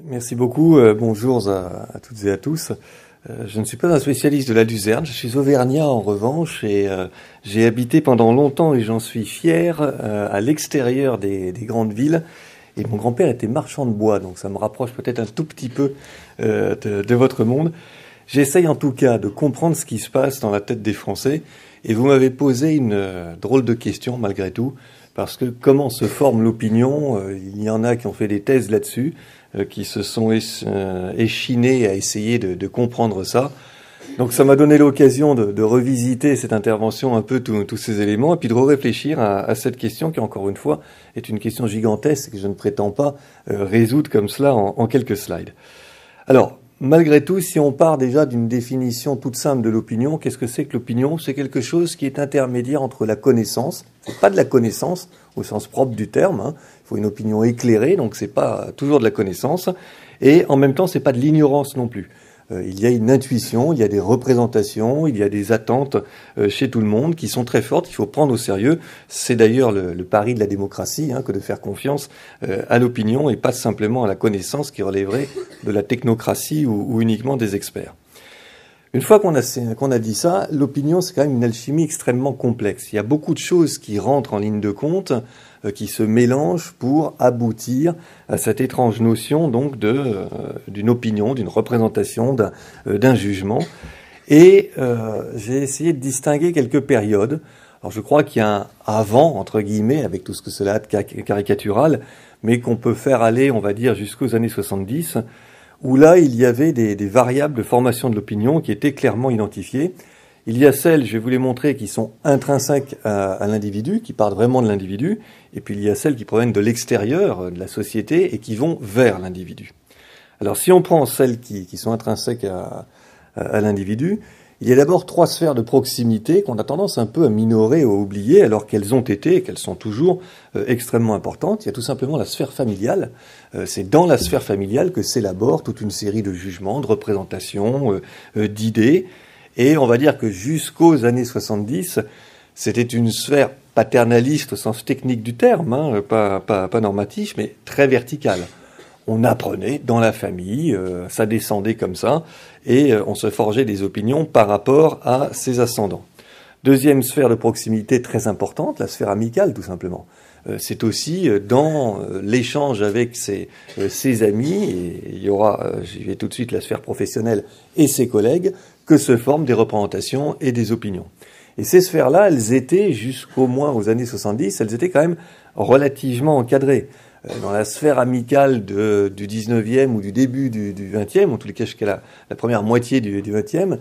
Merci beaucoup. Bonjour à toutes et à tous. Je ne suis pas un spécialiste de la luzerne. Je suis auvergnat en revanche et j'ai habité pendant longtemps et j'en suis fier à l'extérieur des grandes villes. Et mon grand-père était marchand de bois, donc ça me rapproche peut-être un tout petit peu de votre monde. J'essaye en tout cas de comprendre ce qui se passe dans la tête des Français. Et vous m'avez posé une drôle de question malgré tout, parce que comment se forme l'opinion? Il y en a qui ont fait des thèses là-dessus, qui se sont échinés à essayer de comprendre ça. Donc ça m'a donné l'occasion de revisiter cette intervention un peu tous ces éléments, et puis de réfléchir à cette question qui, encore une fois, est une question gigantesque que je ne prétends pas résoudre comme cela en quelques slides. Alors, malgré tout, si on part déjà d'une définition toute simple de l'opinion, qu'est-ce que c'est que l'opinion? C'est quelque chose qui est intermédiaire entre la connaissance, c'est pas de la connaissance au sens propre du terme, hein. Il faut une opinion éclairée, donc c'est pas toujours de la connaissance, et en même temps c'est pas de l'ignorance non plus. Il y a une intuition, il y a des représentations, il y a des attentes chez tout le monde qui sont très fortes, il faut prendre au sérieux. C'est d'ailleurs le pari de la démocratie, hein, que de faire confiance à l'opinion et pas simplement à la connaissance qui relèverait de la technocratie ou uniquement des experts. Une fois qu'on a dit ça, l'opinion c'est quand même une alchimie extrêmement complexe. Il y a beaucoup de choses qui rentrent en ligne de compte, qui se mélangent pour aboutir à cette étrange notion donc d'une opinion, d'une représentation, d'un jugement. Et j'ai essayé de distinguer quelques périodes. Alors je crois qu'il y a un avant, entre guillemets, avec tout ce que cela a de caricatural, mais qu'on peut faire aller, on va dire, jusqu'aux années 70, où là, il y avait des variables de formation de l'opinion qui étaient clairement identifiées. Il y a celles, je vais vous les montrer, qui sont intrinsèques à l'individu, qui partent vraiment de l'individu, et puis il y a celles qui proviennent de l'extérieur, de la société, et qui vont vers l'individu. Alors si on prend celles qui sont intrinsèques à l'individu, il y a d'abord 3 sphères de proximité qu'on a tendance un peu à minorer ou à oublier, alors qu'elles ont été et qu'elles sont toujours extrêmement importantes. Il y a tout simplement la sphère familiale. C'est dans la sphère familiale que s'élabore toute une série de jugements, de représentations, d'idées. Et on va dire que jusqu'aux années 70, c'était une sphère paternaliste au sens technique du terme, hein, pas normatif, mais très verticale. On apprenait dans la famille, ça descendait comme ça, et on se forgeait des opinions par rapport à ses ascendants. Deuxième sphère de proximité très importante, la sphère amicale tout simplement. C'est aussi dans l'échange avec ses amis, et il y aura, j'y vais tout de suite, la sphère professionnelle et ses collègues, que se forment des représentations et des opinions. Et ces sphères-là, elles étaient, jusqu'au moins aux années 70, elles étaient quand même relativement encadrées. Dans la sphère amicale du 19e ou du début du 20e, en tous les cas jusqu'à la première moitié du 20e,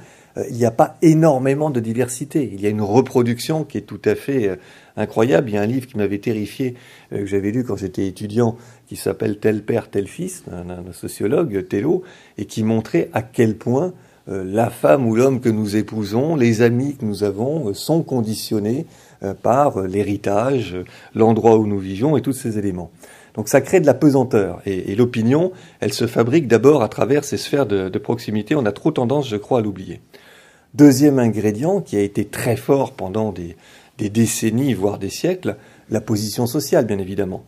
il n'y a pas énormément de diversité. Il y a une reproduction qui est tout à fait incroyable. Il y a un livre qui m'avait terrifié, que j'avais lu quand j'étais étudiant, qui s'appelle Tel père, tel fils, d'un sociologue, Tello, et qui montrait à quel point la femme ou l'homme que nous épousons, les amis que nous avons, sont conditionnés par l'héritage, l'endroit où nous vivions et tous ces éléments. Donc ça crée de la pesanteur. Et l'opinion, elle se fabrique d'abord à travers ces sphères de proximité. On a trop tendance, je crois, à l'oublier. Deuxième ingrédient qui a été très fort pendant des décennies, voire des siècles, la position sociale, bien évidemment.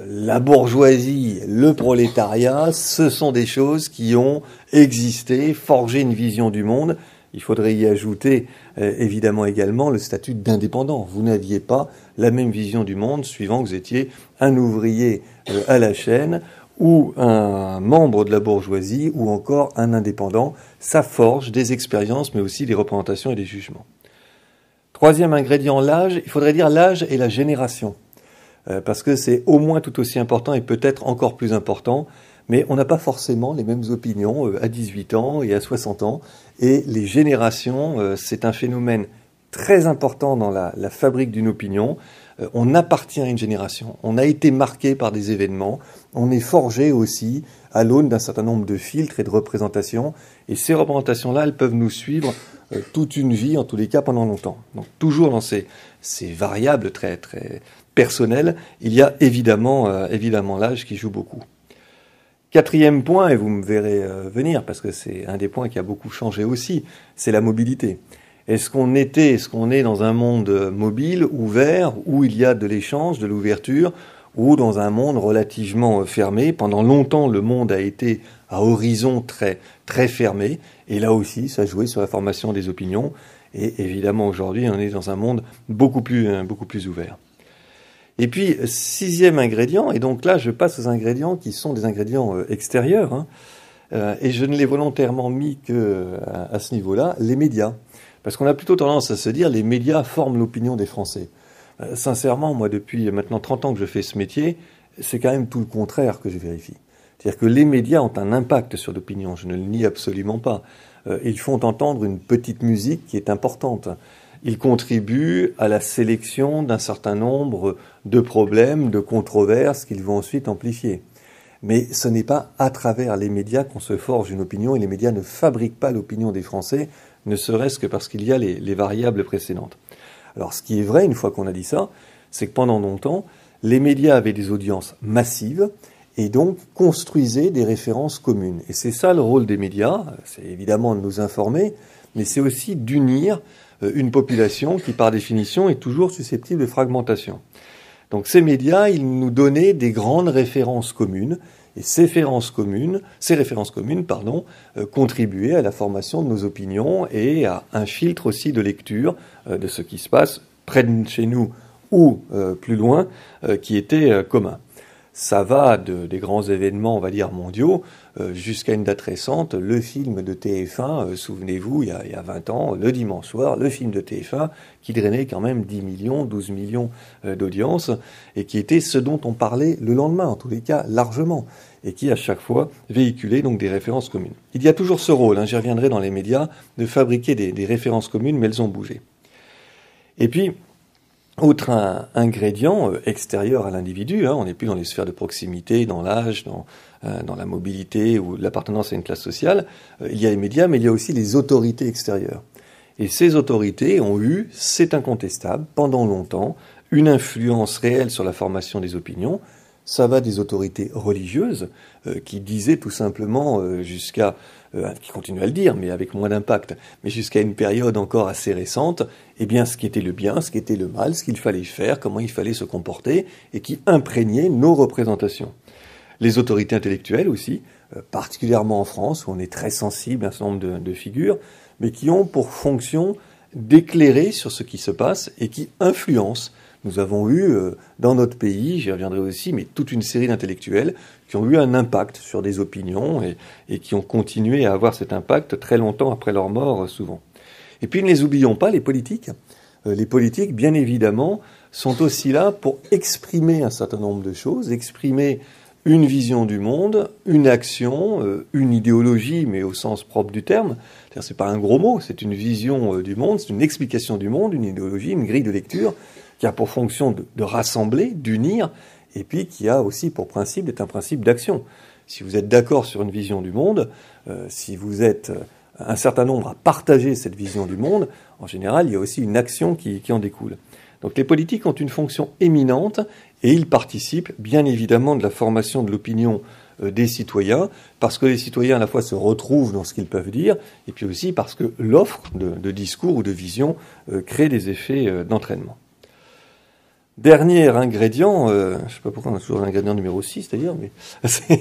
La bourgeoisie, le prolétariat, ce sont des choses qui ont existé, forgé une vision du monde. Il faudrait y ajouter évidemment également le statut d'indépendant. Vous n'aviez pas la même vision du monde suivant que vous étiez un ouvrier à la chaîne ou un membre de la bourgeoisie ou encore un indépendant. Ça forge des expériences mais aussi des représentations et des jugements. Troisième ingrédient, l'âge. Il faudrait dire l'âge et la génération. Parce que c'est au moins tout aussi important et peut-être encore plus important. Mais on n'a pas forcément les mêmes opinions à 18 ans et à 60 ans. Et les générations, c'est un phénomène très important dans la fabrique d'une opinion. On appartient à une génération. On a été marqué par des événements. On est forgé aussi à l'aune d'un certain nombre de filtres et de représentations. Et ces représentations-là, elles peuvent nous suivre toute une vie, en tous les cas pendant longtemps. Donc toujours dans ces variables très, très personnelles, il y a évidemment l'âge qui joue beaucoup. Quatrième point, et vous me verrez venir, parce que c'est un des points qui a beaucoup changé aussi, c'est la mobilité. Est-ce qu'on est dans un monde mobile, ouvert, où il y a de l'échange, de l'ouverture, ou dans un monde relativement fermé. Pendant longtemps, le monde a été à horizon très, très fermé, et là aussi, ça jouait sur la formation des opinions, et évidemment, aujourd'hui, on est dans un monde beaucoup plus ouvert. Et puis, 6e ingrédient, et donc là, je passe aux ingrédients qui sont des ingrédients extérieurs, hein, et je ne l'ai volontairement mis à ce niveau-là, les médias. Parce qu'on a plutôt tendance à se dire, les médias forment l'opinion des Français. Sincèrement, moi, depuis maintenant 30 ans que je fais ce métier, c'est quand même tout le contraire que je vérifie. C'est-à-dire que les médias ont un impact sur l'opinion, je ne le nie absolument pas. Ils font entendre une petite musique qui est importante. Ils contribuent à la sélection d'un certain nombre de problèmes, de controverses qu'ils vont ensuite amplifier. Mais ce n'est pas à travers les médias qu'on se forge une opinion, et les médias ne fabriquent pas l'opinion des Français, ne serait-ce que parce qu'il y a les variables précédentes. Alors ce qui est vrai, une fois qu'on a dit ça, c'est que pendant longtemps, les médias avaient des audiences massives et donc construisaient des références communes. Et c'est ça le rôle des médias, c'est évidemment de nous informer, mais c'est aussi d'unir une population qui, par définition, est toujours susceptible de fragmentation. Donc ces médias, ils nous donnaient des grandes références communes, et ces références communes, contribuaient à la formation de nos opinions et à un filtre aussi de lecture de ce qui se passe près de chez nous ou plus loin, qui était commun. Ça va des grands événements, on va dire, mondiaux, jusqu'à une date récente, le film de TF1, souvenez-vous, il y a 20 ans, le dimanche soir, le film de TF1, qui drainait quand même 10 millions, 12 millions d'audience, et qui était ce dont on parlait le lendemain, en tous les cas, largement, et qui, à chaque fois, véhiculait donc des références communes. Il y a toujours ce rôle, j'y reviendrai dans les médias, de fabriquer des références communes, mais elles ont bougé. Et puis, autre ingrédient extérieur à l'individu, on n'est plus dans les sphères de proximité, dans l'âge, dans la mobilité ou l'appartenance à une classe sociale, il y a les médias, mais il y a aussi les autorités extérieures. Et ces autorités ont eu, c'est incontestable, pendant longtemps, une influence réelle sur la formation des opinions. Ça va des autorités religieuses qui disaient tout simplement qui continuent à le dire, mais avec moins d'impact, mais jusqu'à une période encore assez récente, eh bien ce qui était le bien, ce qui était le mal, ce qu'il fallait faire, comment il fallait se comporter, et qui imprégnaient nos représentations. Les autorités intellectuelles aussi, particulièrement en France, où on est très sensible à un certain nombre de figures, mais qui ont pour fonction d'éclairer sur ce qui se passe et qui influencent. Nous avons eu, dans notre pays, j'y reviendrai aussi, mais toute une série d'intellectuels qui ont eu un impact sur des opinions et qui ont continué à avoir cet impact très longtemps après leur mort, souvent. Et puis ne les oublions pas, les politiques. Les politiques, bien évidemment, sont aussi là pour exprimer un certain nombre de choses, exprimer une vision du monde, une action, une idéologie, mais au sens propre du terme. C'est-à-dire, c'est pas un gros mot, c'est une vision du monde, c'est une explication du monde, une idéologie, une grille de lecture qui a pour fonction de rassembler, d'unir, et puis qui a aussi pour principe d'être un principe d'action. Si vous êtes d'accord sur une vision du monde, si vous êtes un certain nombre à partager cette vision du monde, en général, il y a aussi une action qui en découle. Donc les politiques ont une fonction éminente et ils participent bien évidemment de la formation de l'opinion des citoyens, parce que les citoyens à la fois se retrouvent dans ce qu'ils peuvent dire, et puis aussi parce que l'offre de discours ou de vision crée des effets d'entraînement. Dernier ingrédient, je ne sais pas pourquoi on a toujours l'ingrédient numéro 6 d'ailleurs, mais c'est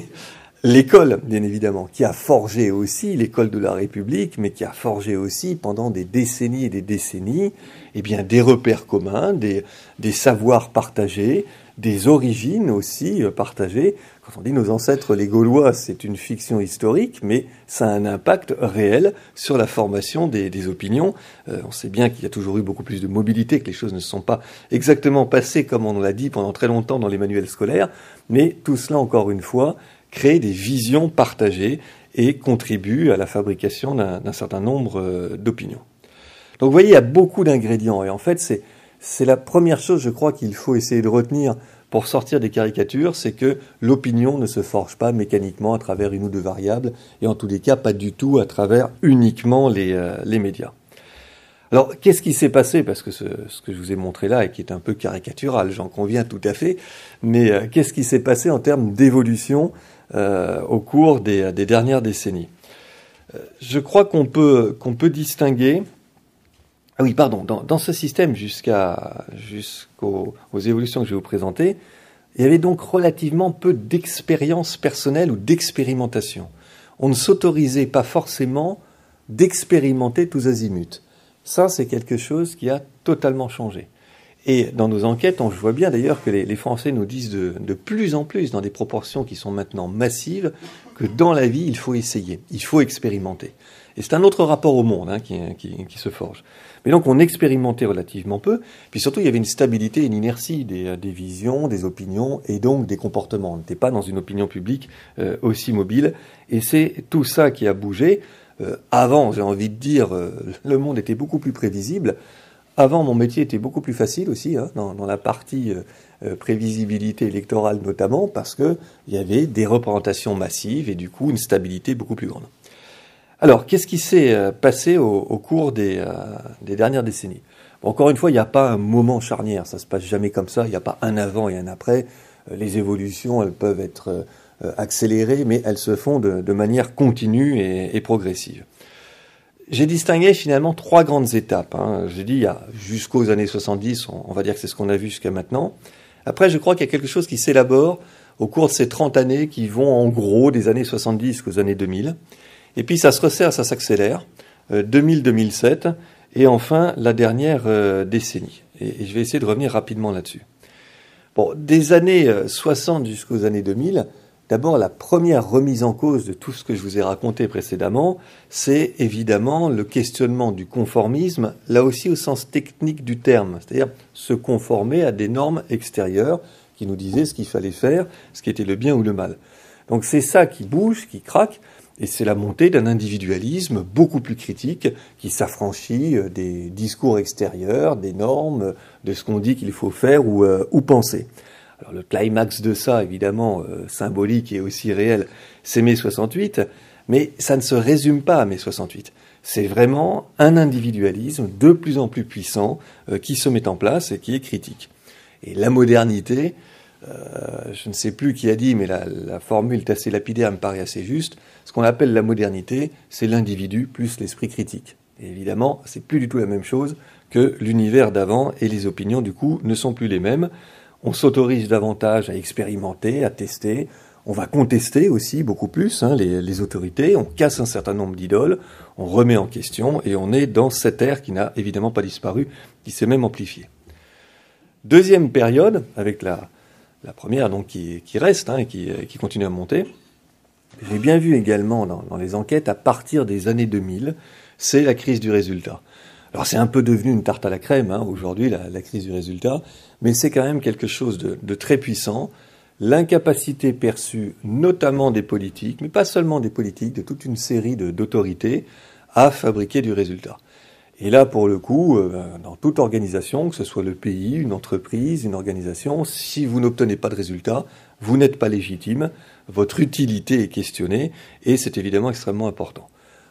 l'école, bien évidemment, qui a forgé aussi l'école de la République, mais qui a forgé aussi pendant des décennies et des décennies, eh bien, des repères communs, des savoirs partagés, des origines aussi partagées. Quand on dit nos ancêtres les Gaulois, c'est une fiction historique, mais ça a un impact réel sur la formation des opinions. On sait bien qu'il y a toujours eu beaucoup plus de mobilité, que les choses ne se sont pas exactement passées comme on l'a dit pendant très longtemps dans les manuels scolaires, mais tout cela, encore une fois, crée des visions partagées et contribue à la fabrication d'un certain nombre d'opinions. Donc vous voyez, il y a beaucoup d'ingrédients, et en fait, c'est la première chose, je crois, qu'il faut essayer de retenir pour sortir des caricatures, c'est que l'opinion ne se forge pas mécaniquement à travers une ou deux variables, et en tous les cas, pas du tout à travers uniquement les médias. Alors, qu'est-ce qui s'est passé? Parce que ce que je vous ai montré là, et qui est un peu caricatural, j'en conviens tout à fait, mais qu'est-ce qui s'est passé en termes d'évolution au cours des dernières décennies? Je crois qu'on peut distinguer... Ah oui, pardon, dans ce système jusqu'aux évolutions que je vais vous présenter, Il y avait donc relativement peu d'expérience personnelle ou d'expérimentation. On ne s'autorisait pas forcément d'expérimenter tous azimuts. Ça, c'est quelque chose qui a totalement changé. Et dans nos enquêtes, on voit bien d'ailleurs que les Français nous disent de plus en plus, dans des proportions qui sont maintenant massives, que dans la vie, il faut essayer, il faut expérimenter. Et c'est un autre rapport au monde qui se forge. Mais donc on expérimentait relativement peu, puis surtout il y avait une stabilité, une inertie des visions, des opinions et donc des comportements. On n'était pas dans une opinion publique aussi mobile, et c'est tout ça qui a bougé. Avant, j'ai envie de dire, le monde était beaucoup plus prévisible. Avant, mon métier était beaucoup plus facile aussi, dans la partie prévisibilité électorale notamment, parce qu'il y avait des représentations massives et du coup une stabilité beaucoup plus grande. Alors, qu'est-ce qui s'est passé au cours des dernières décennies? Bon, encore une fois, il n'y a pas un moment charnière, ça se passe jamais comme ça, il n'y a pas un avant et un après. Les évolutions, elles peuvent être accélérées, mais elles se font de manière continue et progressive. J'ai distingué finalement 3 grandes étapes. J'ai dit, il y a jusqu'aux années 70, on va dire que c'est ce qu'on a vu jusqu'à maintenant. Après, je crois qu'il y a quelque chose qui s'élabore au cours de ces 30 années qui vont en gros des années 70 jusqu'aux années 2000. Et puis ça se resserre, ça s'accélère, 2000-2007, et enfin la dernière décennie. Et je vais essayer de revenir rapidement là-dessus. Bon, des années 60 jusqu'aux années 2000, d'abord la première remise en cause de tout ce que je vous ai raconté précédemment, c'est évidemment le questionnement du conformisme, là aussi au sens technique du terme, c'est-à-dire se conformer à des normes extérieures qui nous disaient ce qu'il fallait faire, ce qui était le bien ou le mal. Donc c'est ça qui bouge, qui craque, et c'est la montée d'un individualisme beaucoup plus critique qui s'affranchit des discours extérieurs, des normes, de ce qu'on dit qu'il faut faire ou penser. Alors le climax de ça, évidemment, symbolique et aussi réel, c'est mai 68, mais ça ne se résume pas à mai 68. C'est vraiment un individualisme de plus en plus puissant qui se met en place et qui est critique. Et la modernité, je ne sais plus qui a dit, mais la formule est assez lapidaire, me paraît assez juste. Ce qu'on appelle la modernité, c'est l'individu plus l'esprit critique. Et évidemment, c'est plus du tout la même chose que l'univers d'avant, et les opinions, du coup, ne sont plus les mêmes. On s'autorise davantage à expérimenter, à tester. On va contester aussi beaucoup plus les autorités. On casse un certain nombre d'idoles, on remet en question, et on est dans cette ère qui n'a évidemment pas disparu, qui s'est même amplifiée. Deuxième période, avec la première donc qui reste et qui continue à monter. J'ai bien vu également dans les enquêtes, à partir des années 2000, c'est la crise du résultat. Alors c'est un peu devenu une tarte à la crème aujourd'hui, la crise du résultat, mais c'est quand même quelque chose de très puissant. L'incapacité perçue notamment des politiques, mais pas seulement des politiques, de toute une série d'autorités, à fabriquer du résultat. Et là, pour le coup, dans toute organisation, que ce soit le pays, une entreprise, une organisation, si vous n'obtenez pas de résultat, vous n'êtes pas légitime, votre utilité est questionnée, et c'est évidemment extrêmement important.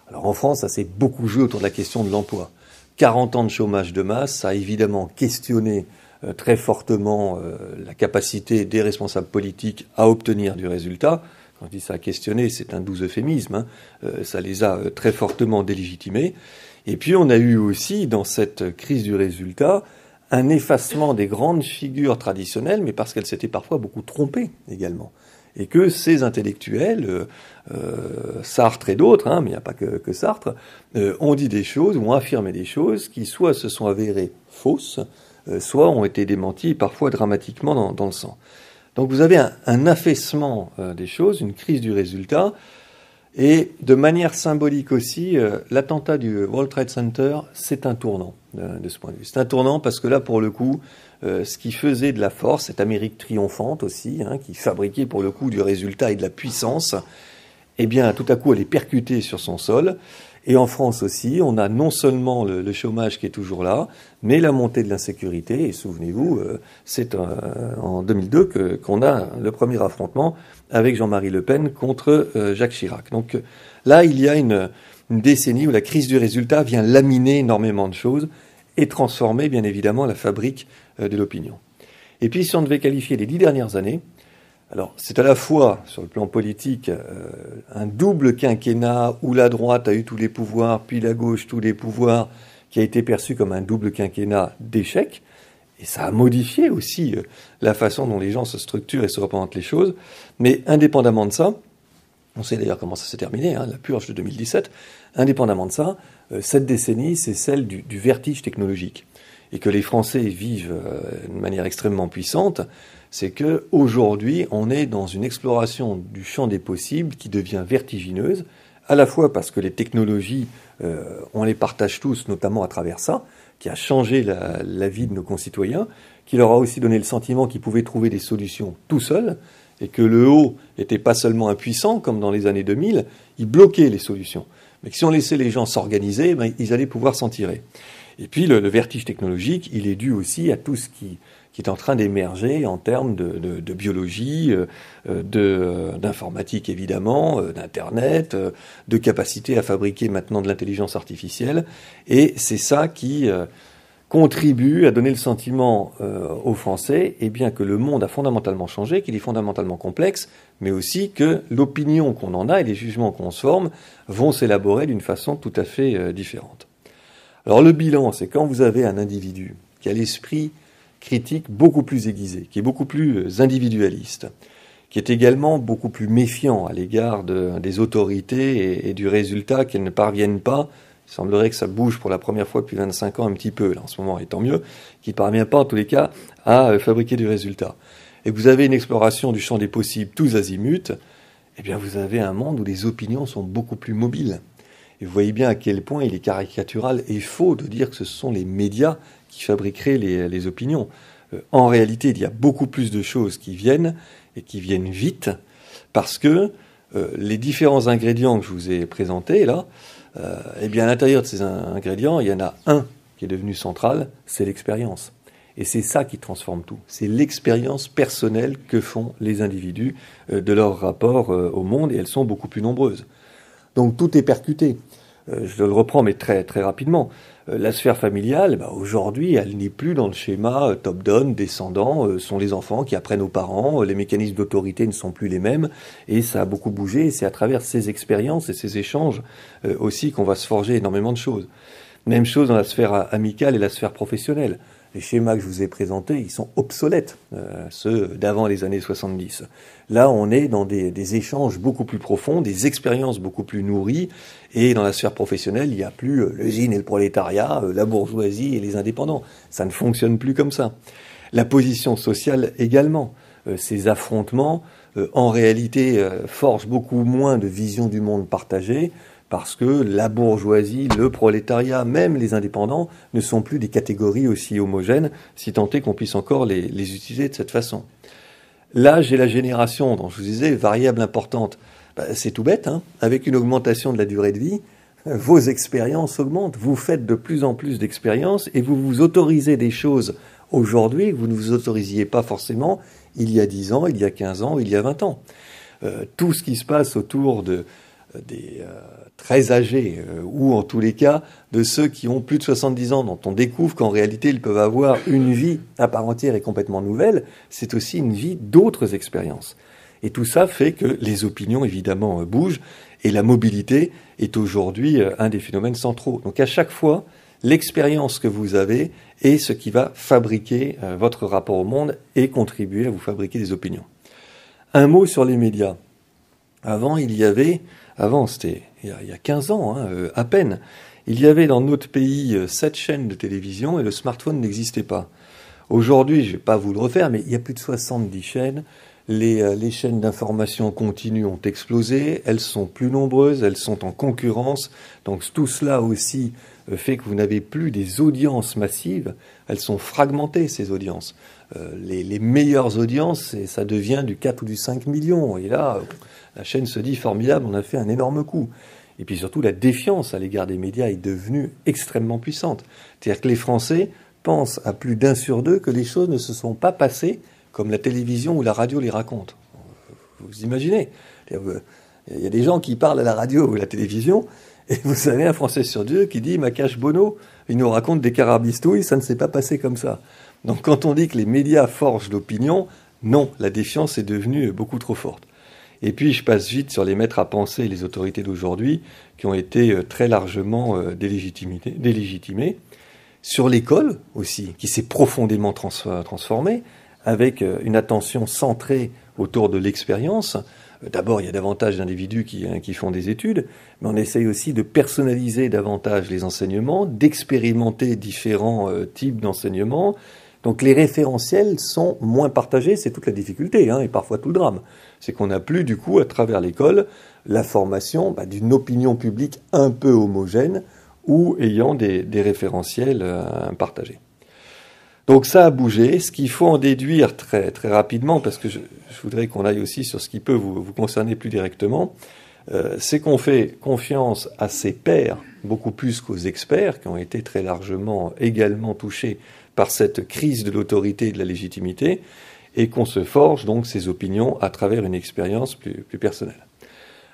Alors en France, ça s'est beaucoup joué autour de la question de l'emploi. 40 ans de chômage de masse, ça a évidemment questionné très fortement la capacité des responsables politiques à obtenir du résultat. Quand je dis ça a questionné, c'est un doux euphémisme, ça les a très fortement délégitimés. Et puis on a eu aussi, dans cette crise du résultat, un effacement des grandes figures traditionnelles, mais parce qu'elles s'étaient parfois beaucoup trompées également. Et que ces intellectuels, Sartre et d'autres, mais il n'y a pas que Sartre, ont dit des choses, ou ont affirmé des choses qui soit se sont avérées fausses, soit ont été démenties, parfois dramatiquement dans le sang. Donc vous avez un affaissement des choses, une crise du résultat, et de manière symbolique aussi, l'attentat du World Trade Center, c'est un tournant de ce point de vue. C'est un tournant parce que là, pour le coup, ce qui faisait de la force, cette Amérique triomphante aussi, qui fabriquait pour le coup du résultat et de la puissance, eh bien, tout à coup, elle est percutée sur son sol. Et en France aussi, on a non seulement le chômage qui est toujours là, mais la montée de l'insécurité. Et souvenez-vous, c'est en 2002 qu'on a le premier affrontement avec Jean-Marie Le Pen contre Jacques Chirac. Donc là, il y a une décennie où la crise du résultat vient laminer énormément de choses et transformer, bien évidemment, la fabrique de l'opinion. Et puis, si on devait qualifier les 10 dernières années, alors, c'est à la fois, sur le plan politique, un double quinquennat où la droite a eu tous les pouvoirs, puis la gauche tous les pouvoirs, qui a été perçu comme un double quinquennat d'échec. Et ça a modifié aussi la façon dont les gens se structurent et se représentent les choses. Mais indépendamment de ça, on sait d'ailleurs comment ça s'est terminé, la purge de 2017, indépendamment de ça, cette décennie, c'est celle du vertige technologique. Et que les Français vivent d'une manière extrêmement puissante, c'est que aujourd'hui, on est dans une exploration du champ des possibles qui devient vertigineuse, à la fois parce que les technologies, on les partage tous, notamment à travers ça, qui a changé la vie de nos concitoyens, qui leur a aussi donné le sentiment qu'ils pouvaient trouver des solutions tout seuls, et que le haut n'était pas seulement impuissant, comme dans les années 2000, il bloquait les solutions. Mais que si on laissait les gens s'organiser, ils allaient pouvoir s'en tirer. Et puis le vertige technologique, il est dû aussi à tout ce qui est en train d'émerger en termes de biologie, d'informatique évidemment, d'Internet, de capacité à fabriquer maintenant de l'intelligence artificielle. Et c'est ça qui contribue à donner le sentiment aux Français que le monde a fondamentalement changé, qu'il est fondamentalement complexe, mais aussi que l'opinion qu'on en a et les jugements qu'on se forme vont s'élaborer d'une façon tout à fait différente. Alors le bilan, c'est quand vous avez un individu qui a l'esprit critique beaucoup plus aiguisé, qui est beaucoup plus individualiste, qui est également beaucoup plus méfiant à l'égard des autorités et du résultat qu'elles ne parviennent pas. Il semblerait que ça bouge pour la première fois depuis 25 ans un petit peu, là, en ce moment, et tant mieux, qu'il ne parvient pas, en tous les cas, à fabriquer du résultat. Et que vous avez une exploration du champ des possibles tous azimuts, vous avez un monde où les opinions sont beaucoup plus mobiles. Et vous voyez bien à quel point il est caricatural et faux de dire que ce sont les médias qui fabriqueraient les opinions. En réalité, il y a beaucoup plus de choses qui viennent, et qui viennent vite, parce que les différents ingrédients que je vous ai présentés, là, à l'intérieur de ces ingrédients, il y en a un qui est devenu central, c'est l'expérience. Et c'est ça qui transforme tout. C'est l'expérience personnelle que font les individus de leur rapport au monde, et elles sont beaucoup plus nombreuses. Donc tout est percuté. Je le reprends, mais très, très rapidement. La sphère familiale, aujourd'hui, elle n'est plus dans le schéma top-down, descendant, sont les enfants qui apprennent aux parents, les mécanismes d'autorité ne sont plus les mêmes, et ça a beaucoup bougé, et c'est à travers ces expériences et ces échanges aussi qu'on va se forger énormément de choses. Même chose dans la sphère amicale et la sphère professionnelle. Les schémas que je vous ai présentés, ils sont obsolètes, ceux d'avant les années 70. Là, on est dans des échanges beaucoup plus profonds, des expériences beaucoup plus nourries, et dans la sphère professionnelle, il n'y a plus l'usine et le prolétariat, la bourgeoisie et les indépendants. Ça ne fonctionne plus comme ça. La position sociale également. Ces affrontements, en réalité, forgent beaucoup moins de vision du monde partagée, parce que la bourgeoisie, le prolétariat, même les indépendants, ne sont plus des catégories aussi homogènes, si tant est qu'on puisse encore les utiliser de cette façon. L'âge et la génération, dont je vous disais, variable importante, c'est tout bête, avec une augmentation de la durée de vie, vos expériences augmentent, vous faites de plus en plus d'expériences et vous vous autorisez des choses aujourd'hui que vous ne vous autorisiez pas forcément il y a 10 ans, il y a 15 ans, il y a 20 ans. Tout ce qui se passe autour des très âgés, ou en tous les cas de ceux qui ont plus de 70 ans, dont on découvre qu'en réalité ils peuvent avoir une vie à part entière et complètement nouvelle, c'est aussi une vie d'autres expériences. Et tout ça fait que les opinions évidemment bougent, et la mobilité est aujourd'hui un des phénomènes centraux. Donc à chaque fois, l'expérience que vous avez est ce qui va fabriquer votre rapport au monde et contribuer à vous fabriquer des opinions. Un mot sur les médias. Avant, c'était il y a 15 ans, à peine, il y avait dans notre pays 7 chaînes de télévision et le smartphone n'existait pas. Aujourd'hui, je ne vais pas vous le refaire, mais il y a plus de 70 chaînes. Les chaînes d'information continue ont explosé, elles sont plus nombreuses, elles sont en concurrence. Donc tout cela aussi fait que vous n'avez plus des audiences massives, elles sont fragmentées ces audiences. Les meilleures audiences, ça devient du 4 ou du 5 millions. Et là, la chaîne se dit formidable, on a fait un énorme coup. Et puis surtout, la défiance à l'égard des médias est devenue extrêmement puissante. C'est-à-dire que les Français pensent à plus d'1 sur 2 que les choses ne se sont pas passées comme la télévision ou la radio les racontent. Vous imaginez ? Il y a des gens qui parlent à la radio ou à la télévision, et vous avez un Français sur 2 qui dit « Macache Bono, il nous raconte des carabistouilles, ça ne s'est pas passé comme ça ». Donc quand on dit que les médias forgent l'opinion, non, la défiance est devenue beaucoup trop forte. Et puis je passe vite sur les maîtres à penser, les autorités d'aujourd'hui, qui ont été très largement délégitimés. sur l'école aussi, qui s'est profondément transformée, avec une attention centrée autour de l'expérience. D'abord, il y a davantage d'individus qui font des études, mais on essaye aussi de personnaliser davantage les enseignements, d'expérimenter différents types d'enseignements. Donc les référentiels sont moins partagés, c'est toute la difficulté, et parfois tout le drame. C'est qu'on n'a plus, du coup, à travers l'école, la formation d'une opinion publique un peu homogène ou ayant des référentiels partagés. Donc ça a bougé. Ce qu'il faut en déduire très, très rapidement, parce que je voudrais qu'on aille aussi sur ce qui peut vous concerner plus directement, c'est qu'on fait confiance à ses pairs, beaucoup plus qu'aux experts, qui ont été très largement également touchés par cette crise de l'autorité et de la légitimité, et qu'on se forge donc ses opinions à travers une expérience plus personnelle.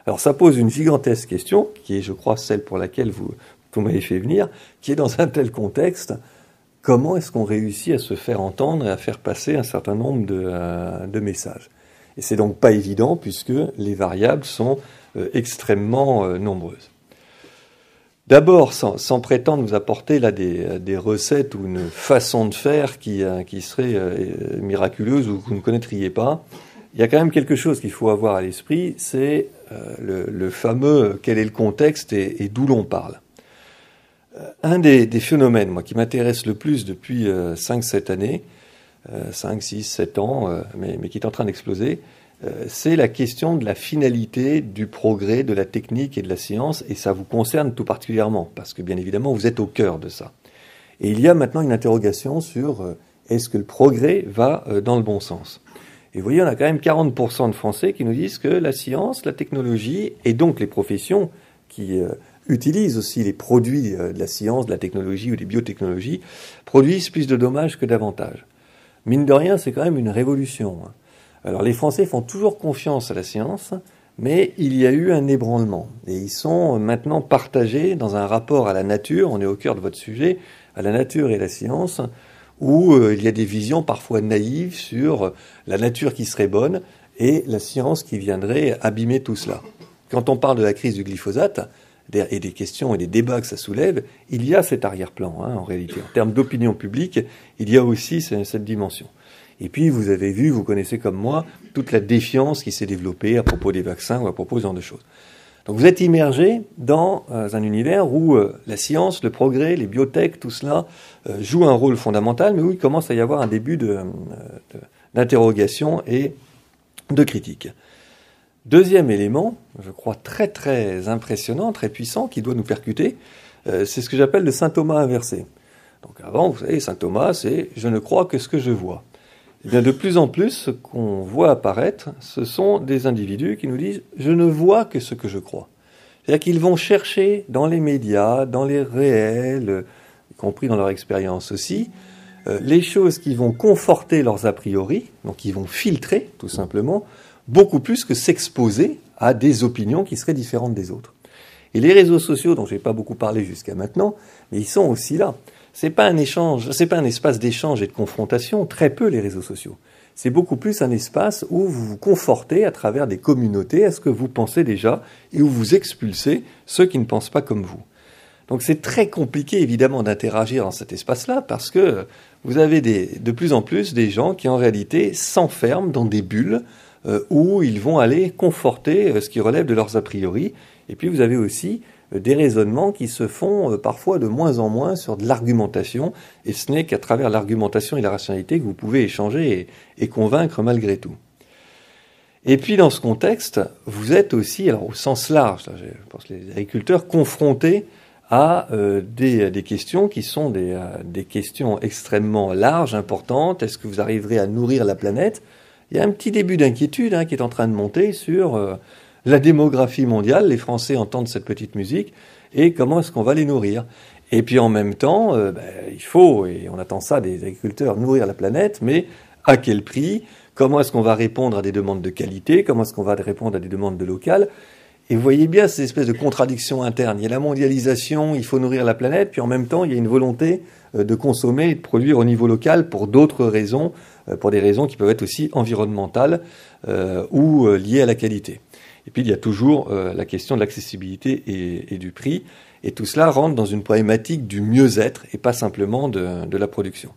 Alors ça pose une gigantesque question, qui est, je crois, celle pour laquelle vous m'avez fait venir, qui est dans un tel contexte, comment est-ce qu'on réussit à se faire entendre et à faire passer un certain nombre de messages? Et c'est donc pas évident, puisque les variables sont extrêmement nombreuses. D'abord, sans prétendre nous apporter là des recettes ou une façon de faire qui serait miraculeuse ou que vous ne connaîtriez pas, il y a quand même quelque chose qu'il faut avoir à l'esprit, c'est le fameux quel est le contexte et d'où l'on parle. Un des phénomènes, moi, qui m'intéresse le plus depuis 5-7 années, 5, 6, 7 ans, mais qui est en train d'exploser, c'est la question de la finalité du progrès de la technique et de la science, et ça vous concerne tout particulièrement, parce que bien évidemment, vous êtes au cœur de ça. Et il y a maintenant une interrogation sur est-ce que le progrès va dans le bon sens? Et vous voyez, on a quand même 40% de Français qui nous disent que la science, la technologie, et donc les professions qui utilisent aussi les produits de la science, de la technologie ou des biotechnologies, produisent plus de dommages que d'avantages. Mine de rien, c'est quand même une révolution. Alors les Français font toujours confiance à la science, mais il y a eu un ébranlement. Et ils sont maintenant partagés dans un rapport à la nature, on est au cœur de votre sujet, à la nature et la science, où il y a des visions parfois naïves sur la nature qui serait bonne et la science qui viendrait abîmer tout cela. Quand on parle de la crise du glyphosate, et des questions et des débats que ça soulève, il y a cet arrière-plan, en réalité. En termes d'opinion publique, il y a aussi cette dimension. Et puis, vous avez vu, vous connaissez comme moi, toute la défiance qui s'est développée à propos des vaccins ou à propos de ce genre de choses. Donc vous êtes immergé dans un univers où la science, le progrès, les biotech, tout cela joue un rôle fondamental, mais où il commence à y avoir un début d'interrogation et de critique. Deuxième élément, je crois très très impressionnant, très puissant, qui doit nous percuter, c'est ce que j'appelle le Saint Thomas inversé. Donc avant, vous savez, Saint Thomas, c'est « je ne crois que ce que je vois ». Eh bien, de plus en plus, ce qu'on voit apparaître, ce sont des individus qui nous disent « je ne vois que ce que je crois ». C'est-à-dire qu'ils vont chercher dans les médias, dans les réels, y compris dans leur expérience aussi, les choses qui vont conforter leurs a priori, donc ils vont filtrer, tout simplement, beaucoup plus que s'exposer à des opinions qui seraient différentes des autres. Et les réseaux sociaux, dont je n'ai pas beaucoup parlé jusqu'à maintenant, mais ils sont aussi là. C'est pas un échange, c'est pas un espace d'échange et de confrontation, très peu les réseaux sociaux. C'est beaucoup plus un espace où vous vous confortez à travers des communautés à ce que vous pensez déjà et où vous expulsez ceux qui ne pensent pas comme vous. Donc c'est très compliqué évidemment d'interagir dans cet espace-là parce que vous avez de plus en plus des gens qui en réalité s'enferment dans des bulles où ils vont aller conforter ce qui relève de leurs a priori. Et puis vous avez aussi des raisonnements qui se font parfois de moins en moins sur de l'argumentation, et ce n'est qu'à travers l'argumentation et la rationalité que vous pouvez échanger et convaincre malgré tout. Et puis dans ce contexte, vous êtes aussi, alors au sens large, là, je pense les agriculteurs, confrontés à des questions qui sont des questions extrêmement larges, importantes. Est-ce que vous arriverez à nourrir la planète ? Il y a un petit début d'inquiétude qui est en train de monter sur la démographie mondiale. Les Français entendent cette petite musique et comment est-ce qu'on va les nourrir. Et puis en même temps, il faut, et on attend ça des agriculteurs, nourrir la planète, mais à quel prix ? Comment est-ce qu'on va répondre à des demandes de qualité ? Comment est-ce qu'on va répondre à des demandes de local ? Et vous voyez bien ces espèces de contradictions internes. Il y a la mondialisation, il faut nourrir la planète, puis en même temps, il y a une volonté de consommer et de produire au niveau local pour d'autres raisons, pour des raisons qui peuvent être aussi environnementales ou liées à la qualité. Et puis il y a toujours la question de l'accessibilité et du prix. Et tout cela rentre dans une problématique du mieux-être et pas simplement de la production.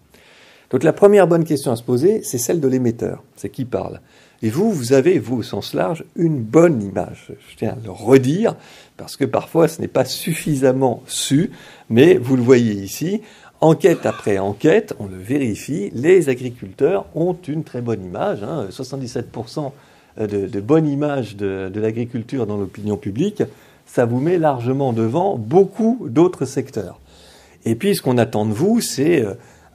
Donc la première bonne question à se poser, c'est celle de l'émetteur. C'est qui parle. Et vous avez, vous, au sens large, une bonne image. Je tiens à le redire, parce que parfois ce n'est pas suffisamment su, mais vous le voyez ici, enquête après enquête, on le vérifie, les agriculteurs ont une très bonne image, 77% de bonne image de l'agriculture dans l'opinion publique, ça vous met largement devant beaucoup d'autres secteurs. Et puis ce qu'on attend de vous, c'est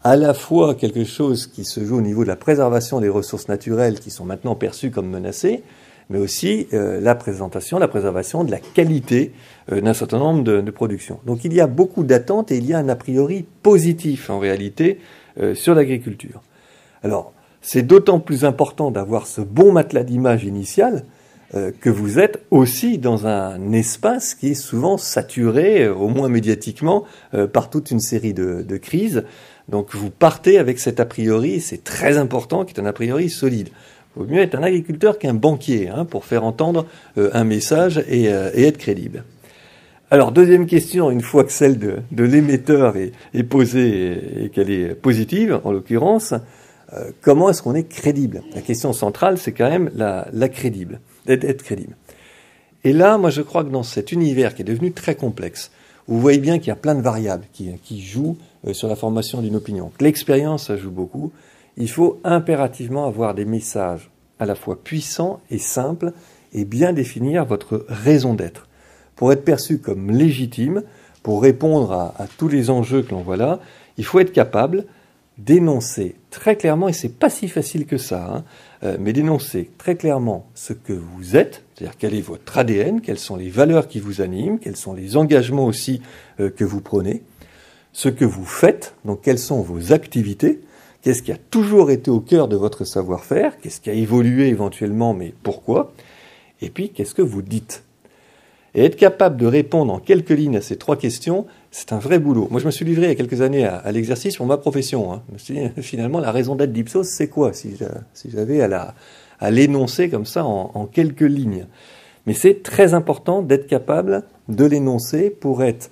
à la fois quelque chose qui se joue au niveau de la préservation des ressources naturelles qui sont maintenant perçues comme menacées, mais aussi la préservation de la qualité d'un certain nombre de productions. Donc il y a beaucoup d'attentes et il y a un a priori positif en réalité sur l'agriculture. Alors c'est d'autant plus important d'avoir ce bon matelas d'image initial que vous êtes aussi dans un espace qui est souvent saturé, au moins médiatiquement, par toute une série de crises. Donc vous partez avec cet a priori, c'est très important, qui est un a priori solide. Il vaut mieux être un agriculteur qu'un banquier pour faire entendre un message et être crédible. Alors deuxième question, une fois que celle de l'émetteur est posée et qu'elle est positive, en l'occurrence, comment est-ce qu'on est crédible? La question centrale, c'est quand même la crédible, d'être crédible. Et là, moi je crois que dans cet univers qui est devenu très complexe, vous voyez bien qu'il y a plein de variables qui jouent sur la formation d'une opinion. L'expérience, ça joue beaucoup. Il faut impérativement avoir des messages à la fois puissants et simples et bien définir votre raison d'être. Pour être perçu comme légitime, pour répondre à tous les enjeux que l'on voit là, il faut être capable d'énoncer très clairement, et c'est pas si facile que ça, mais d'énoncer très clairement ce que vous êtes, c'est-à-dire quel est votre ADN, quelles sont les valeurs qui vous animent, quels sont les engagements aussi que vous prenez, ce que vous faites, donc quelles sont vos activités, qu'est-ce qui a toujours été au cœur de votre savoir-faire, qu'est-ce qui a évolué éventuellement, mais pourquoi, et puis qu'est-ce que vous dites. Et être capable de répondre en quelques lignes à ces trois questions, c'est un vrai boulot. Moi, je me suis livré il y a quelques années à l'exercice pour ma profession. Je me suis dit, finalement, la raison d'être d'Ipsos, c'est quoi, si j'avais à l'énoncer comme ça en quelques lignes. Mais c'est très important d'être capable de l'énoncer pour être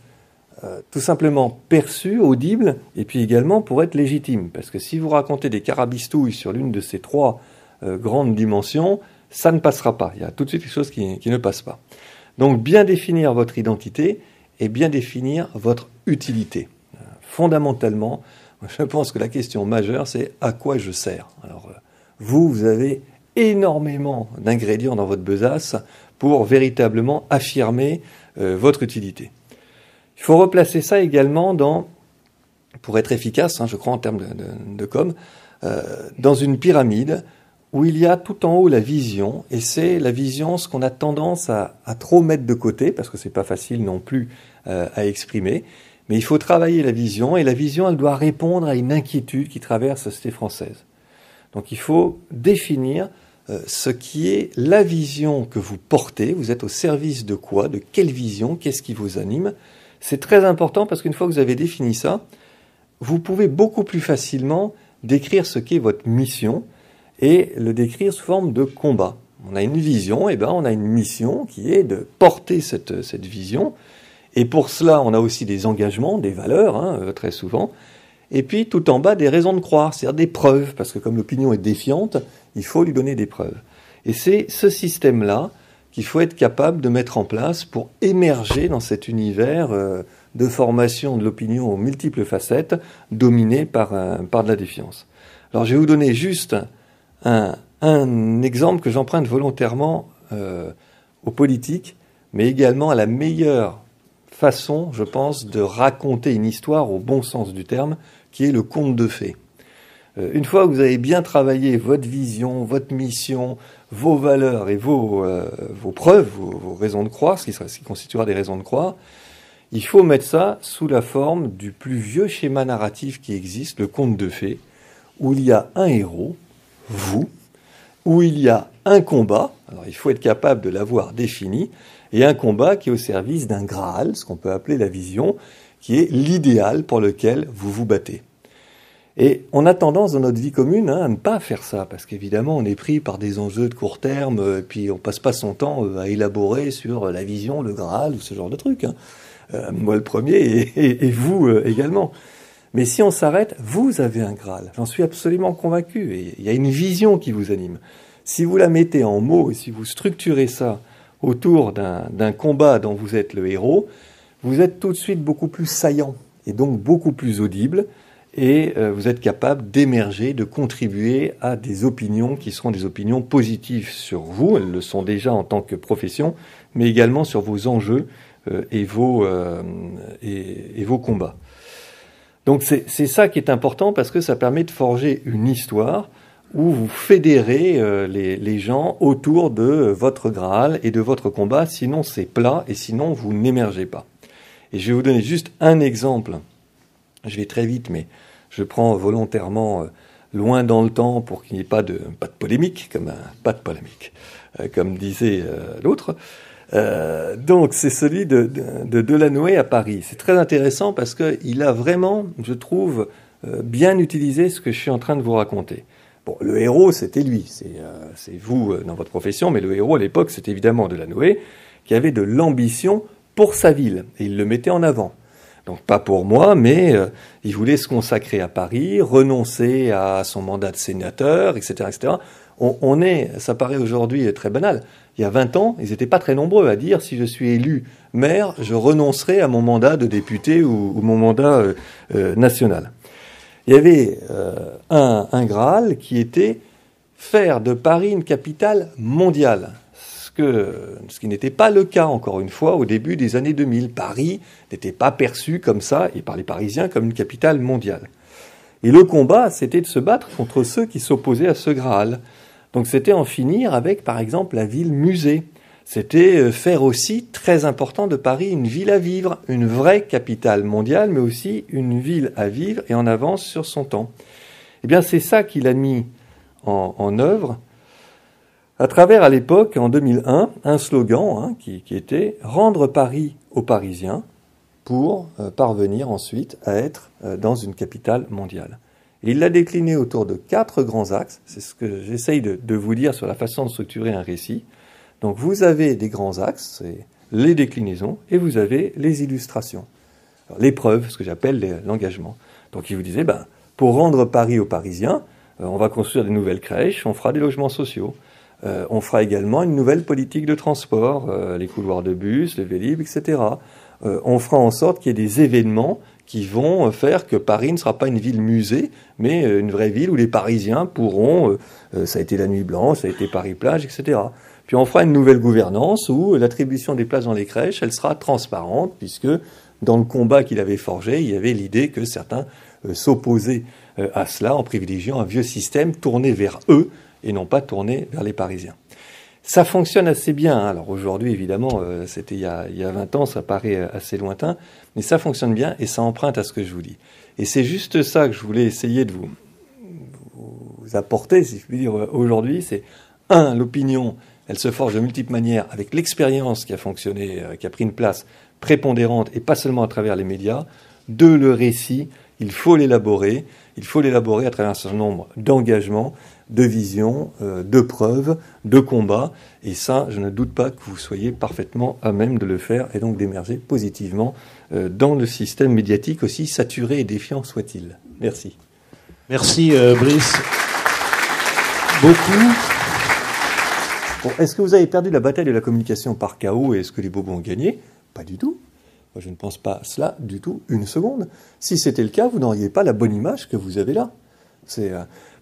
tout simplement perçu, audible, et puis également pour être légitime. Parce que si vous racontez des carabistouilles sur l'une de ces trois grandes dimensions, ça ne passera pas. Il y a tout de suite quelque chose qui ne passe pas. Donc bien définir votre identité et bien définir votre utilité. Fondamentalement, je pense que la question majeure, c'est à quoi je sers. Alors vous avez énormément d'ingrédients dans votre besace pour véritablement affirmer votre utilité. Il faut replacer ça également pour être efficace, je crois en termes de com, dans une pyramide où il y a tout en haut la vision, et c'est la vision, ce qu'on a tendance à trop mettre de côté, parce que c'est pas facile non plus à exprimer, mais il faut travailler la vision, et la vision, elle doit répondre à une inquiétude qui traverse la société française. Donc il faut définir ce qui est la vision que vous portez, vous êtes au service de quoi, de quelle vision, qu'est-ce qui vous anime. C'est très important parce qu'une fois que vous avez défini ça, vous pouvez beaucoup plus facilement décrire ce qu'est votre mission, et le décrire sous forme de combat. On a une vision, et on a une mission qui est de porter cette vision, et pour cela, on a aussi des engagements, des valeurs, très souvent, et puis tout en bas, des raisons de croire, c'est-à-dire des preuves, parce que comme l'opinion est défiante, il faut lui donner des preuves. Et c'est ce système-là qu'il faut être capable de mettre en place pour émerger dans cet univers de formation de l'opinion aux multiples facettes, dominé par de la défiance. Alors je vais vous donner juste un exemple que j'emprunte volontairement aux politiques, mais également à la meilleure façon, je pense, de raconter une histoire au bon sens du terme, qui est le conte de fées. Une fois que vous avez bien travaillé votre vision, votre mission, vos valeurs et vos preuves, vos raisons de croire, ce qui constituera des raisons de croire, il faut mettre ça sous la forme du plus vieux schéma narratif qui existe, le conte de fées, où il y a un héros, vous, où il y a un combat, alors il faut être capable de l'avoir défini, et un combat qui est au service d'un Graal, ce qu'on peut appeler la vision, qui est l'idéal pour lequel vous vous battez. Et on a tendance dans notre vie commune à ne pas faire ça, parce qu'évidemment on est pris par des enjeux de court terme, et puis on passe pas son temps à élaborer sur la vision, le Graal, ou ce genre de trucs. moi le premier et vous également. Mais si on s'arrête, vous avez un Graal. J'en suis absolument convaincu. Et il y a une vision qui vous anime. Si vous la mettez en mots et si vous structurez ça autour d'un combat dont vous êtes le héros, vous êtes tout de suite beaucoup plus saillant et donc beaucoup plus audible. Et vous êtes capable d'émerger, de contribuer à des opinions qui seront des opinions positives sur vous. Elles le sont déjà en tant que profession, mais également sur vos enjeux et vos combats. Donc c'est ça qui est important parce que ça permet de forger une histoire où vous fédérez les gens autour de votre Graal et de votre combat. Sinon c'est plat et sinon vous n'émergez pas. Et je vais vous donner juste un exemple. Je vais très vite, mais je prends volontairement loin dans le temps pour qu'il n'y ait pas de polémique, comme disait l'autre. Donc c'est celui de Delanoë à Paris. C'est très intéressant parce qu'il a vraiment, je trouve, bien utilisé ce que je suis en train de vous raconter. Bon, le héros, c'était lui, c'est vous dans votre profession, mais le héros à l'époque, c'était évidemment Delanoë, qui avait de l'ambition pour sa ville, et il le mettait en avant. Donc pas pour moi, mais il voulait se consacrer à Paris, renoncer à son mandat de sénateur, etc., etc. Ça paraît aujourd'hui très banal. Il y a 20 ans, ils n'étaient pas très nombreux à dire si je suis élu maire, je renoncerai à mon mandat de député ou mon mandat national. Il y avait un Graal qui était faire de Paris une capitale mondiale. Ce qui n'était pas le cas, encore une fois, au début des années 2000. Paris n'était pas perçu comme ça, et par les Parisiens, comme une capitale mondiale. Et le combat, c'était de se battre contre ceux qui s'opposaient à ce Graal. Donc c'était en finir avec, par exemple, la ville musée. C'était faire aussi, très important, de Paris une ville à vivre, une vraie capitale mondiale, mais aussi une ville à vivre et en avance sur son temps. Eh bien, c'est ça qu'il a mis en œuvre, à travers, à l'époque, en 2001, un slogan qui était « Rendre Paris aux Parisiens » pour parvenir ensuite à être dans une capitale mondiale. Et il l'a décliné autour de 4 grands axes. C'est ce que j'essaye de vous dire sur la façon de structurer un récit. Donc vous avez des grands axes, c'est les déclinaisons, et vous avez les illustrations. Les preuves, ce que j'appelle l'engagement. Donc il vous disait, pour rendre Paris aux Parisiens, on va construire des nouvelles crèches, on fera des logements sociaux. On fera également une nouvelle politique de transport, les couloirs de bus, le Vélib, etc. On fera en sorte qu'il y ait des événements qui vont faire que Paris ne sera pas une ville musée, mais une vraie ville où les Parisiens pourront, ça a été la Nuit Blanche, ça a été Paris-Plage, etc. Puis on fera une nouvelle gouvernance où l'attribution des places dans les crèches, elle sera transparente, puisque dans le combat qu'il avait forgé, il y avait l'idée que certains s'opposaient à cela en privilégiant un vieux système tourné vers eux, et non pas tourné vers les Parisiens. Ça fonctionne assez bien. Alors aujourd'hui, évidemment, c'était il y a 20 ans, ça paraît assez lointain, mais ça fonctionne bien et ça emprunte à ce que je vous dis. Et c'est juste ça que je voulais essayer de vous apporter, si je puis dire, aujourd'hui. C'est l'opinion, elle se forge de multiples manières avec l'expérience qui a fonctionné, qui a pris une place prépondérante et pas seulement à travers les médias. 2, le récit, il faut l'élaborer à travers un certain nombre d'engagements, de visions, de preuves, de combats. Et ça, je ne doute pas que vous soyez parfaitement à même de le faire et donc d'émerger positivement dans le système médiatique, aussi saturé et défiant soit-il. Merci. Merci Brice. Beaucoup. Bon, est-ce que vous avez perdu la bataille de la communication par chaos et est-ce que les bobos ont gagné? Pas du tout. Moi, je ne pense pas cela du tout une seconde. Si c'était le cas, vous n'auriez pas la bonne image que vous avez là.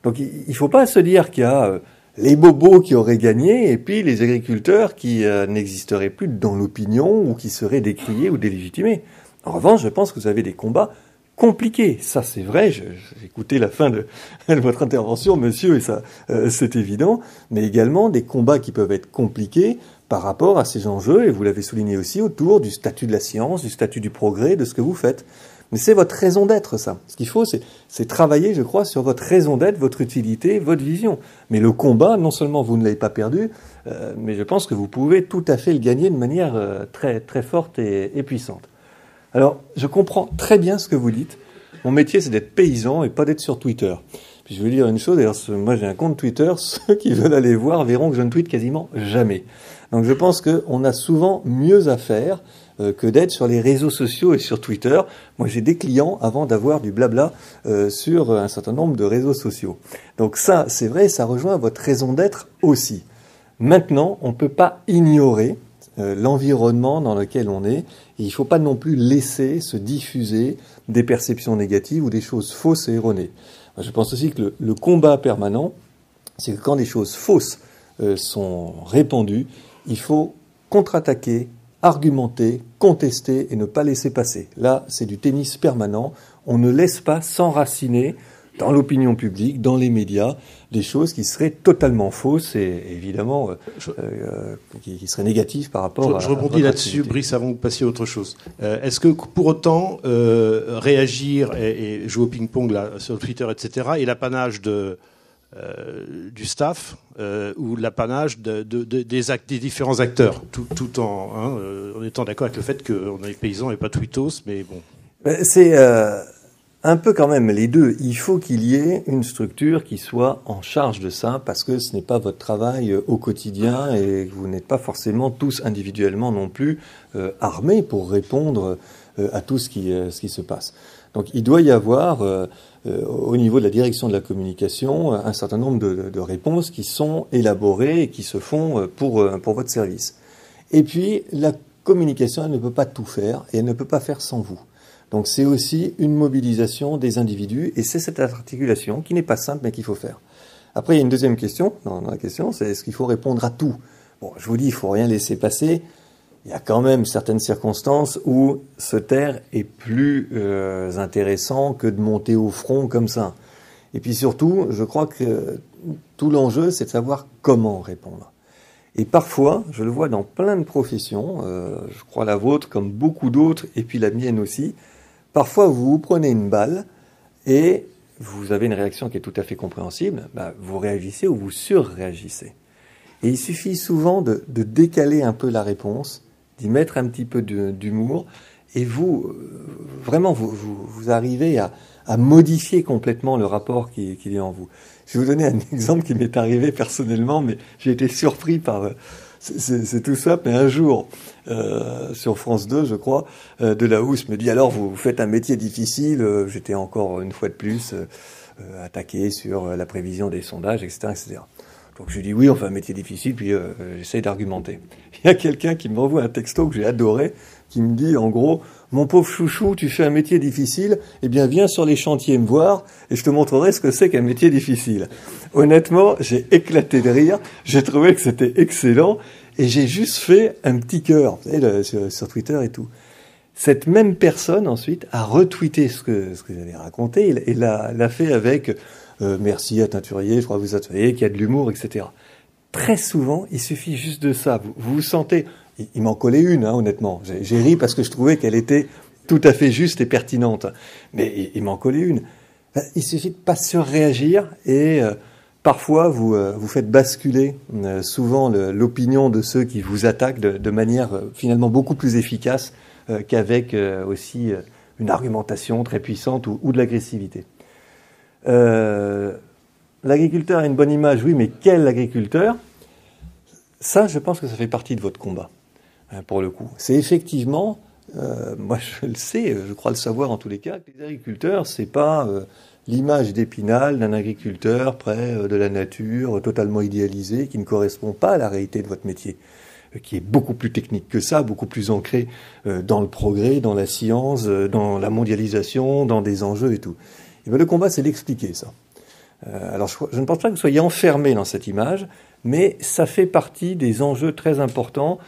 Donc il ne faut pas se dire qu'il y a les bobos qui auraient gagné et puis les agriculteurs qui n'existeraient plus dans l'opinion ou qui seraient décriés ou délégitimés. En revanche, je pense que vous avez des combats compliqués. Ça, c'est vrai. J'ai écouté la fin de votre intervention, monsieur, et ça, c'est évident. Mais également des combats qui peuvent être compliqués par rapport à ces enjeux, et vous l'avez souligné aussi, autour du statut de la science, du statut du progrès, de ce que vous faites. Mais c'est votre raison d'être, ça. Ce qu'il faut, c'est travailler, je crois, sur votre raison d'être, votre utilité, votre vision. Mais le combat, non seulement vous ne l'avez pas perdu, mais je pense que vous pouvez tout à fait le gagner de manière très, très forte et puissante. Alors, je comprends très bien ce que vous dites. Mon métier, c'est d'être paysan et pas d'être sur Twitter. Puis je veux dire une chose, d'ailleurs, moi j'ai un compte Twitter, ceux qui veulent aller voir verront que je ne tweete quasiment jamais. Donc je pense qu'on a souvent mieux à faire que d'être sur les réseaux sociaux et sur Twitter. Moi, j'ai des clients avant d'avoir du blabla sur un certain nombre de réseaux sociaux. Donc ça, c'est vrai, ça rejoint votre raison d'être aussi. Maintenant, on ne peut pas ignorer l'environnement dans lequel on est. Et il ne faut pas non plus laisser se diffuser des perceptions négatives ou des choses fausses et erronées. Je pense aussi que le combat permanent, c'est que quand des choses fausses sont répandues, il faut contre-attaquer, argumenter, contester et ne pas laisser passer. Là, c'est du tennis permanent. On ne laisse pas s'enraciner dans l'opinion publique, dans les médias, des choses qui seraient totalement fausses et évidemment qui seraient négatives par rapport à... Je rebondis là-dessus, Brice, avant de passer à autre chose. Est-ce que pour autant, réagir et jouer au ping-pong là, sur Twitter, etc., est l'apanage du staff ou l'apanage des différents acteurs, tout en étant d'accord avec le fait qu'on est paysans et pas tweetos, mais bon. C'est un peu quand même les deux. Il faut qu'il y ait une structure qui soit en charge de ça, parce que ce n'est pas votre travail au quotidien et vous n'êtes pas forcément tous individuellement non plus armés pour répondre à tout ce qui se passe. Donc il doit y avoir au niveau de la direction de la communication un certain nombre de réponses qui sont élaborées et qui se font pour votre service. Et puis la communication, elle ne peut pas tout faire et elle ne peut pas faire sans vous. Donc c'est aussi une mobilisation des individus et c'est cette articulation qui n'est pas simple mais qu'il faut faire. Après il y a une deuxième question dans la question, c'est est-ce qu'il faut répondre à tout? Bon, je vous dis, il faut rien laisser passer. Il y a quand même certaines circonstances où se taire est plus intéressant que de monter au front comme ça. Et puis surtout, je crois que tout l'enjeu, c'est de savoir comment répondre. Et parfois, je le vois dans plein de professions, je crois la vôtre comme beaucoup d'autres, et puis la mienne aussi, parfois vous vous prenez une balle et vous avez une réaction qui est tout à fait compréhensible, vous réagissez ou vous surréagissez. Et il suffit souvent de décaler un peu la réponse, d'y mettre un petit peu d'humour, et vous, vraiment, vous arrivez à modifier complètement le rapport qui est en vous. Je vais vous donner un exemple qui m'est arrivé personnellement, mais j'ai été surpris par... C'est tout simple, mais un jour, sur France 2, je crois, Delahousse me dit « Alors, vous faites un métier difficile ?» J'étais encore, une fois de plus, attaqué sur la prévision des sondages, etc., etc. Donc je lui dis oui, on fait un métier difficile, puis j'essaye d'argumenter. Il y a quelqu'un qui m'envoie un texto que j'ai adoré, qui me dit en gros, mon pauvre chouchou, tu fais un métier difficile, eh bien viens sur les chantiers me voir, et je te montrerai ce que c'est qu'un métier difficile. Honnêtement, j'ai éclaté de rire, j'ai trouvé que c'était excellent, et j'ai juste fait un petit cœur, vous savez, sur Twitter et tout. Cette même personne ensuite a retweeté ce que j'avais raconté, et l'a fait avec... merci à Teinturier, je crois que vous savez qu'il y a de l'humour, etc. Très souvent, il suffit juste de ça. Vous sentez... Il m'en collait une, honnêtement. J'ai ri parce que je trouvais qu'elle était tout à fait juste et pertinente. Mais il m'en collait une. Il suffit de pas surréagir et parfois vous faites basculer souvent l'opinion de ceux qui vous attaquent de manière finalement beaucoup plus efficace qu'avec aussi une argumentation très puissante ou de l'agressivité. L'agriculteur a une bonne image, oui, mais quel agriculteur? Ça, je pense que ça fait partie de votre combat, pour le coup. C'est effectivement, moi je le sais, je crois le savoir en tous les cas, que les agriculteurs, c'est pas l'image d'Épinal d'un agriculteur près de la nature, totalement idéalisé, qui ne correspond pas à la réalité de votre métier, qui est beaucoup plus technique que ça, beaucoup plus ancré dans le progrès, dans la science, dans la mondialisation, dans des enjeux et tout. Et bien, le combat, c'est d'expliquer ça. Alors, je ne pense pas que vous soyez enfermé dans cette image, mais ça fait partie des enjeux très importants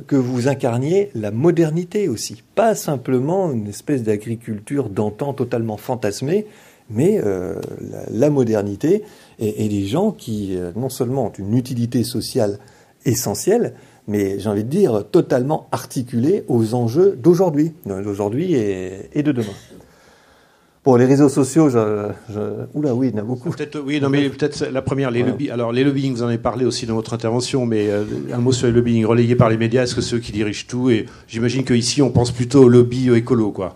que vous incarniez la modernité aussi. Pas simplement une espèce d'agriculture d'antan totalement fantasmée, mais la modernité et des gens qui, non seulement ont une utilité sociale essentielle, mais j'ai envie de dire totalement articulée aux enjeux d'aujourd'hui et de demain. Bon, les réseaux sociaux, oula, oui, il y en a beaucoup. Peut-être la première, les lobbies. Alors, les lobbying, vous en avez parlé aussi dans votre intervention, mais un mot sur les lobbying relayés par les médias. Est-ce que ceux qui dirigent tout, et j'imagine qu'ici, on pense plutôt au lobby écolo, quoi.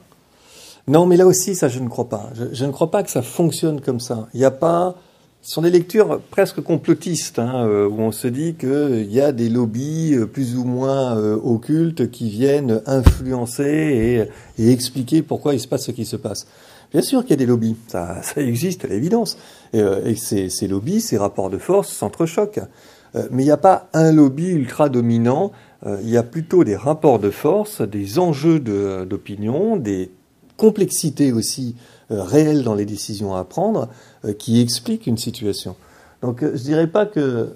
Non, mais là aussi, ça, je ne crois pas. Je ne crois pas que ça fonctionne comme ça. Il n'y a pas Ce sont des lectures presque complotistes, hein, où on se dit qu'il y a des lobbies plus ou moins occultes qui viennent influencer et expliquer pourquoi il se passe ce qui se passe. Bien sûr qu'il y a des lobbies, ça existe à l'évidence, et ces lobbies, ces rapports de force s'entrechoquent. Mais il n'y a pas un lobby ultra dominant, il y a plutôt des rapports de force, des enjeux d'opinion, des complexités aussi réelles dans les décisions à prendre qui expliquent une situation. Donc je dirais pas que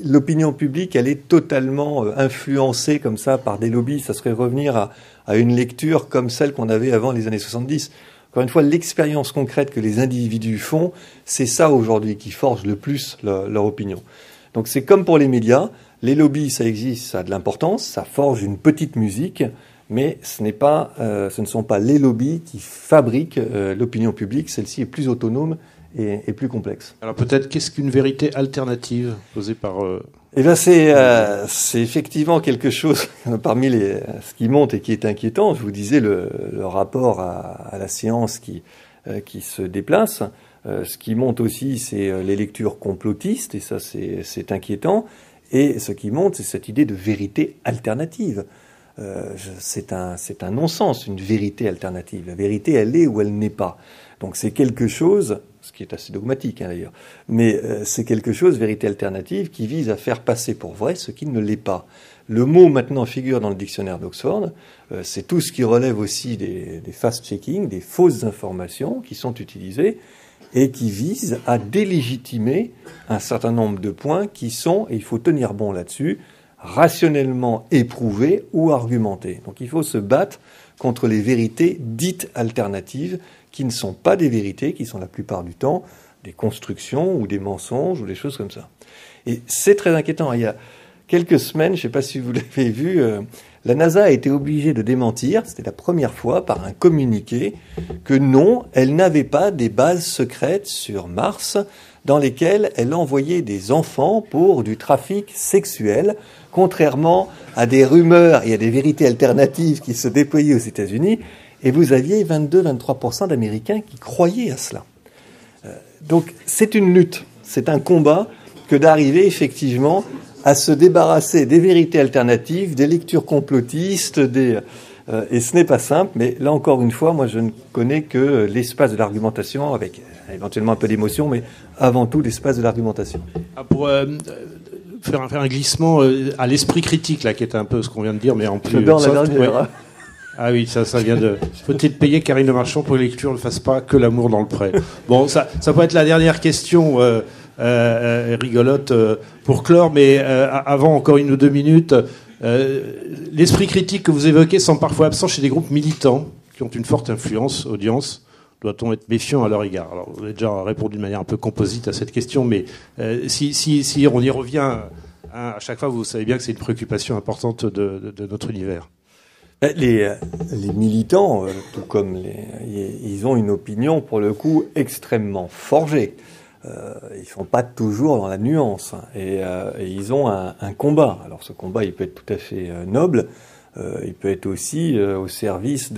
l'opinion publique elle est totalement influencée comme ça par des lobbies, ça serait revenir à une lecture comme celle qu'on avait avant les années 70. Encore une fois, l'expérience concrète que les individus font, c'est ça aujourd'hui qui forge le plus leur opinion. Donc c'est comme pour les médias, les lobbies ça existe, ça a de l'importance, ça forge une petite musique, mais ce ne sont pas les lobbies qui fabriquent l'opinion publique. Celle-ci est plus autonome et plus complexe. Alors peut-être, qu'est-ce qu'une vérité alternative posée par... Eh bien, c'est effectivement quelque chose parmi ce qui monte et qui est inquiétant. Je vous disais le rapport à la science qui se déplace. Ce qui monte aussi, c'est les lectures complotistes, et ça, c'est inquiétant. Et ce qui monte, c'est cette idée de vérité alternative. C'est un non-sens, une vérité alternative. La vérité, elle est ou elle n'est pas. Donc c'est quelque chose, ce qui est assez dogmatique hein, d'ailleurs, mais c'est quelque chose, vérité alternative, qui vise à faire passer pour vrai ce qui ne l'est pas. Le mot maintenant figure dans le dictionnaire d'Oxford, c'est tout ce qui relève aussi des fast-checking, des fausses informations qui sont utilisées et qui visent à délégitimer un certain nombre de points qui sont, et il faut tenir bon là-dessus, rationnellement éprouvés ou argumentés. Donc il faut se battre contre les vérités dites alternatives qui ne sont pas des vérités, qui sont la plupart du temps des constructions ou des mensonges ou des choses comme ça. Et c'est très inquiétant. Il y a quelques semaines, je ne sais pas si vous l'avez vu, la NASA a été obligée de démentir, c'était la première fois, par un communiqué, que non, elle n'avait pas des bases secrètes sur Mars dans lesquelles elle envoyait des enfants pour du trafic sexuel, contrairement à des rumeurs et à des vérités alternatives qui se déployaient aux États-Unis, et vous aviez 22-23% d'Américains qui croyaient à cela. Donc c'est une lutte, c'est un combat que d'arriver effectivement à se débarrasser des vérités alternatives, des lectures complotistes, et ce n'est pas simple, mais là encore une fois, moi je ne connais que l'espace de l'argumentation, avec éventuellement un peu d'émotion, mais avant tout l'espace de l'argumentation. Pour faire un glissement à l'esprit critique, là, qui est un peu ce qu'on vient de dire, mais en plus... J'adore la dernière. Ouais. Ah oui, ça vient de... Faut-il payer Karine Le Marchand pour que les lectures ne fassent pas que l'amour dans le pré? Bon, ça peut être la dernière question rigolote pour clore, mais avant encore 1 ou 2 minutes, l'esprit critique que vous évoquez semble parfois absent chez des groupes militants qui ont une forte influence, audience. Doit-on être méfiant à leur égard? Alors, vous avez déjà répondu de manière un peu composite à cette question, mais si on y revient, à chaque fois, vous savez bien que c'est une préoccupation importante de notre univers. Les militants, tout comme ils ont une opinion, pour le coup, extrêmement forgée. Ils sont pas toujours dans la nuance, et ils ont un combat. Alors ce combat, il peut être tout à fait noble, il peut être aussi au service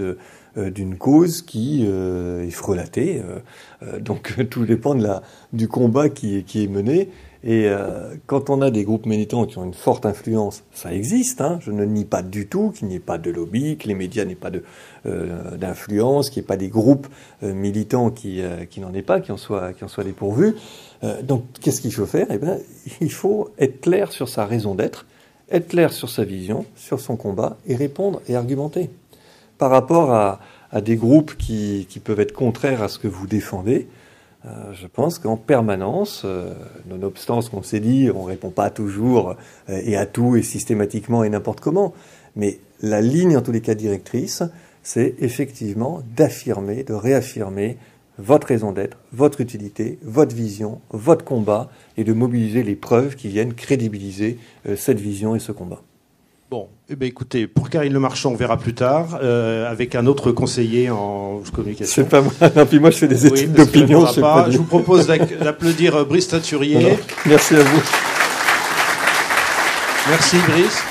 d'une cause qui est frelatée. Donc tout dépend du combat qui est mené. Et quand on a des groupes militants qui ont une forte influence, ça existe. Hein, je ne nie pas du tout qu'il n'y ait pas de lobby, que les médias n'aient pas d'influence, qu'il n'y ait pas des groupes militants qui n'en aient pas, qui en soient dépourvus. Donc qu'est-ce qu'il faut faire? Eh bien, il faut être clair sur sa raison d'être, être clair sur sa vision, sur son combat, et répondre et argumenter. Par rapport à des groupes qui peuvent être contraires à ce que vous défendez, je pense qu'en permanence, nonobstant ce qu'on s'est dit, on ne répond pas toujours et à tout et systématiquement et n'importe comment, mais la ligne en tous les cas directrice, c'est effectivement d'affirmer, de réaffirmer votre raison d'être, votre utilité, votre vision, votre combat, et de mobiliser les preuves qui viennent crédibiliser cette vision et ce combat. Bon, eh bien, écoutez, pour Karine Le Marchand, on verra plus tard, avec un autre conseiller en communication. C'est pas moi. Non, puis moi, je fais des études d'opinion. Je vous propose d'applaudir Brice Teinturier. Merci à vous. Merci, Brice.